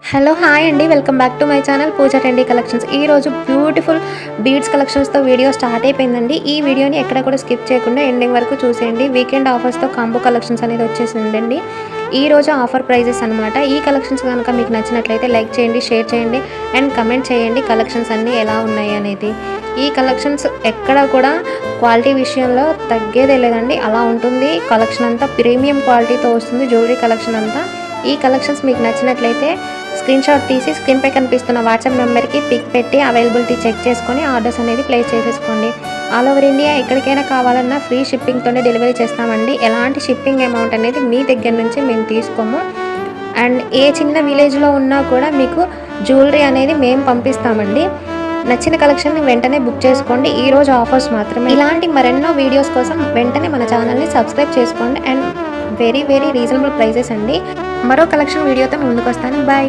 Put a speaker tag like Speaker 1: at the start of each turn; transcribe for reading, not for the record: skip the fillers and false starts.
Speaker 1: Hello hi అండి, welcome back to my channel Pooja trendy collections. ఈరోజు beautiful beads కలెక్షన్స్తో video start అయిపోయిందండి. ఈ వీడియోని ఎక్కడ కూడా స్కిప్ చేయకుండా ఎండింగ్ వరకు చూసేయండి. వీకెండ్ ఆఫర్స్తో కాంబో కలెక్షన్స్ అనేది వచ్చేసిందండి. ఈ రోజు ఆఫర్ ప్రైజెస్ అనమాట. ఈ కలెక్షన్స్ కనుక మీకు నచ్చినట్లయితే లైక్ చేయండి, షేర్ చేయండి అండ్ కమెంట్ చేయండి కలెక్షన్స్ అన్నీ ఎలా ఉన్నాయి అనేది. ఈ కలెక్షన్స్ ఎక్కడ కూడా క్వాలిటీ విషయంలో తగ్గేదే లేదండి, అలా ఉంటుంది. కలెక్షన్ అంతా ప్రీమియం క్వాలిటీతో వస్తుంది, జ్యువెలరీ కలెక్షన్ అంతా. ఈ కలెక్షన్స్ మీకు నచ్చినట్లయితే స్క్రీన్ షాట్ తీసి స్క్రీన్పై కనిపిస్తున్న వాట్సాప్ నెంబర్కి పిక్ పెట్టి అవైలబిలిటీ చెక్ చేసుకొని ఆర్డర్స్ అనేది ప్లేస్ చేసేసుకోండి. ఆల్ ఓవర్ ఇండియా ఎక్కడికైనా కావాలన్నా ఫ్రీ షిప్పింగ్తోనే డెలివరీ చేస్తామండి. ఎలాంటి షిప్పింగ్ అమౌంట్ అనేది మీ దగ్గర నుంచి మేము తీసుకోము. అండ్ ఏ చిన్న విలేజ్లో ఉన్నా కూడా మీకు జ్యువెలరీ అనేది మేము పంపిస్తామండి. నచ్చిన కలెక్షన్ని వెంటనే బుక్ చేసుకోండి. ఈరోజు ఆఫర్స్ మాత్రమే. ఇలాంటి మరెన్నో వీడియోస్ కోసం వెంటనే మన ఛానల్ని సబ్స్క్రైబ్ చేసుకోండి. అండ్ వెరీ రీజనబుల్ ప్రైజెస్ అండి. మరో కలెక్షన్ వీడియోతో ముందుకు వస్తాను. బాయ్.